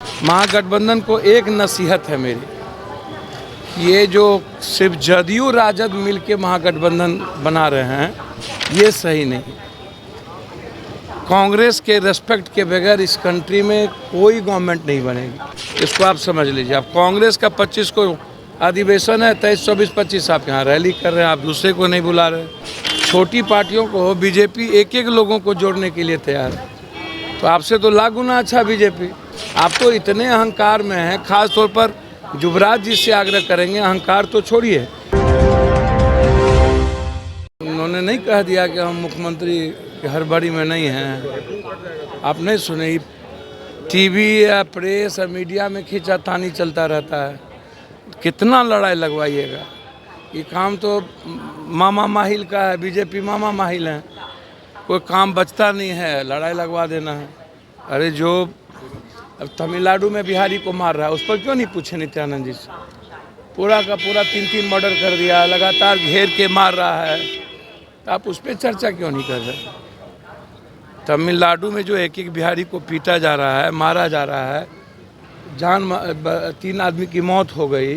महागठबंधन को एक नसीहत है मेरी, ये जो सिर्फ जदयू राजद मिलके महागठबंधन बना रहे हैं ये सही नहीं। कांग्रेस के रेस्पेक्ट के बगैर इस कंट्री में कोई गवर्नमेंट नहीं बनेगी, इसको आप समझ लीजिए। अब कांग्रेस का 25 को अधिवेशन है, 23, 24, 25 आप यहाँ रैली कर रहे हैं, आप दूसरे को नहीं बुला रहे। छोटी पार्टियों को बीजेपी एक एक लोगों को जोड़ने के लिए तैयार है, तो आपसे तो लाख गुना अच्छा बीजेपी। आप तो इतने अहंकार में हैं, खास तौर पर युवराज जी से आग्रह करेंगे अहंकार तो छोड़िए। उन्होंने नहीं कह दिया कि हम मुख्यमंत्री के हड़बड़ी में नहीं हैं। आप नहीं सुने, टीवी या प्रेस या मीडिया में खींचातानी चलता रहता है, कितना लड़ाई लगवाइएगा। ये काम तो मामा माहिल का है, बीजेपी मामा माहिल है, कोई काम बचता नहीं है, लड़ाई लगवा देना है। अरे जो अब तमिलनाडु में बिहारी को मार रहा है उस पर क्यों नहीं पूछे नित्यानंद जी से? पूरा का पूरा 3-3 मर्डर कर दिया, लगातार घेर के मार रहा है, तो आप उस पर चर्चा क्यों नहीं कर रहे? तमिलनाडु में जो एक एक बिहारी को पीटा जा रहा है, मारा जा रहा है, 3 आदमी की मौत हो गई,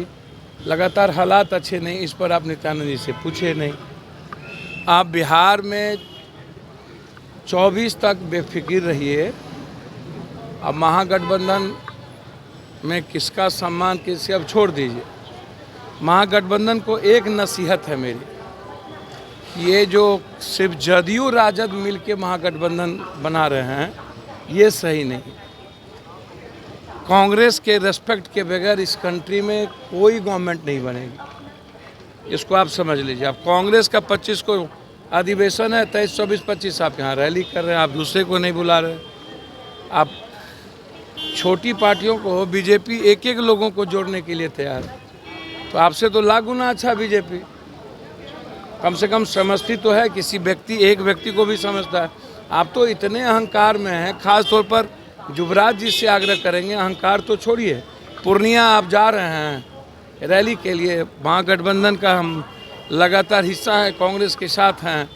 लगातार हालात अच्छे नहीं, इस पर आप नित्यानंद जी से पूछे नहीं। आप बिहार में 24 तक बेफिक्र रहिए। अब महागठबंधन में किसका सम्मान किससे अब छोड़ दीजिए। महागठबंधन को एक नसीहत है मेरी, ये जो सिर्फ जदयू राजद मिलके महागठबंधन बना रहे हैं ये सही नहीं। कांग्रेस के रेस्पेक्ट के बगैर इस कंट्री में कोई गवर्नमेंट नहीं बनेगी, इसको आप समझ लीजिए। अब कांग्रेस का 25 को अधिवेशन है, 23, 24, 25 आप यहाँ रैली कर रहे हैं, आप दूसरे को नहीं बुला रहे। आप छोटी पार्टियों को बीजेपी एक एक लोगों को जोड़ने के लिए तैयार है, तो आपसे तो लाख गुना अच्छा बीजेपी। कम से कम समझती तो है, किसी एक व्यक्ति को भी समझता है। आप तो इतने अहंकार में हैं, खास तौर पर युवराज जी से आग्रह करेंगे अहंकार तो छोड़िए। पूर्णिया आप जा रहे हैं रैली के लिए, महागठबंधन का हम लगातार हिस्सा है, कांग्रेस के साथ हैं,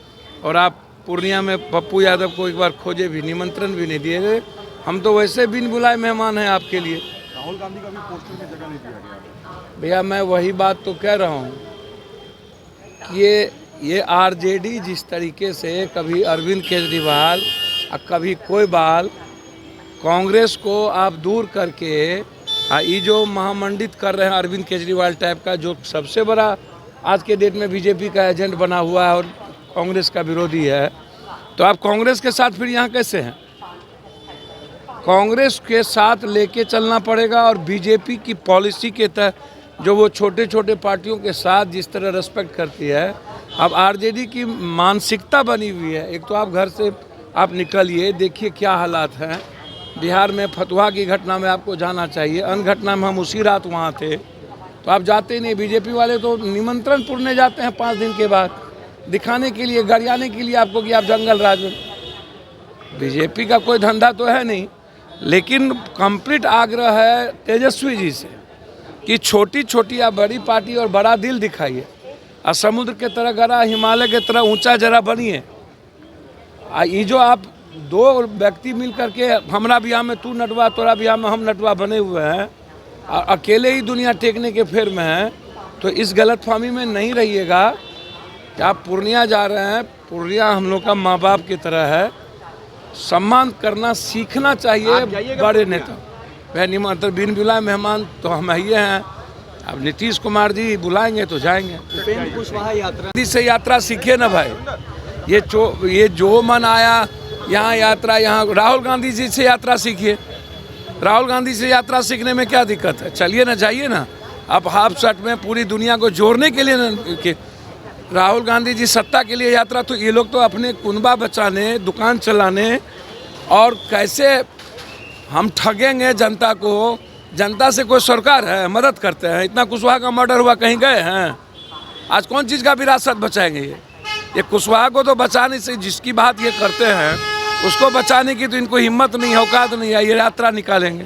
और आप पूर्णिया में पप्पू यादव को एक बार खोजे भी, निमंत्रण भी नहीं दिए। हम तो वैसे बिन बुलाए मेहमान हैं आपके लिए। राहुल गांधी का भी पोस्टर में जगह नहीं दिया गया। भैया मैं वही बात तो कह रहा हूँ कि ये आरजेडी जिस तरीके से कभी अरविंद केजरीवाल और कभी कोई बाल कांग्रेस को आप दूर करके ये जो महामंडित कर रहे हैं अरविंद केजरीवाल टाइप का, जो सबसे बड़ा आज के डेट में बीजेपी का एजेंट बना हुआ है और कांग्रेस का विरोधी है, तो आप कांग्रेस के साथ फिर यहाँ कैसे हैं? कांग्रेस के साथ लेके चलना पड़ेगा, और बीजेपी की पॉलिसी के तहत जो वो छोटे छोटे पार्टियों के साथ जिस तरह रेस्पेक्ट करती है, अब आरजेडी की मानसिकता बनी हुई है। एक तो आप घर से आप निकलिए, देखिए क्या हालात हैं। बिहार में फतुहा की घटना में आपको जाना चाहिए, अन्य घटना में हम उसी रात वहाँ थे, तो आप जाते नहीं। बीजेपी वाले तो निमंत्रण पुरने जाते हैं 5 दिन के बाद, दिखाने के लिए, गरियाने के लिए आपको कि आप जंगल राज में। बीजेपी का कोई धंधा तो है नहीं, लेकिन कंप्लीट आग्रह है तेजस्वी जी से कि छोटी छोटी या बड़ी पार्टी और बड़ा दिल दिखाइए, और समुद्र के तरह गड़ा, हिमालय के तरह ऊंचा जरा बनिए। ये जो आप 2 व्यक्ति मिल करके हमारा बिहार में तू नटवा, तोरा बिहार में हम नटवा बने हुए हैं, और अकेले ही दुनिया टेकने के फेर में हैं, तो इस गलतफहमी में नहीं रहिएगा कि आप पूर्णिया जा रहे हैं। पूर्णिया हम लोग का माँ बाप की तरह है, सम्मान करना सीखना चाहिए बड़े नेता। वह निमंत्रण बिन बुलाए मेहमान तो हम ही हैं। अब नीतीश कुमार जी बुलाएंगे तो जाएंगे। से यात्रा सीखिए ना भाई, ये जो मन आया यहाँ यात्रा, यहाँ राहुल गांधी जी से यात्रा सीखिए। राहुल गांधी से यात्रा सीखने में क्या दिक्कत है? चलिए ना, जाइए ना। अब हाफ शर्ट में पूरी दुनिया को जोड़ने के लिए ना, राहुल गांधी जी सत्ता के लिए यात्रा, तो ये लोग तो अपने कुनबा बचाने, दुकान चलाने, और कैसे हम ठगेंगे जनता को। जनता से कोई सरकार है? मदद करते हैं। इतना कुशवाहा का मर्डर हुआ, कहीं गए हैं? आज कौन चीज़ का विरासत बचाएंगे? ये कुशवाहा को तो बचाने से, जिसकी बात ये करते हैं उसको बचाने की तो इनको हिम्मत नहीं, औकात नहीं है। ये यात्रा निकालेंगे।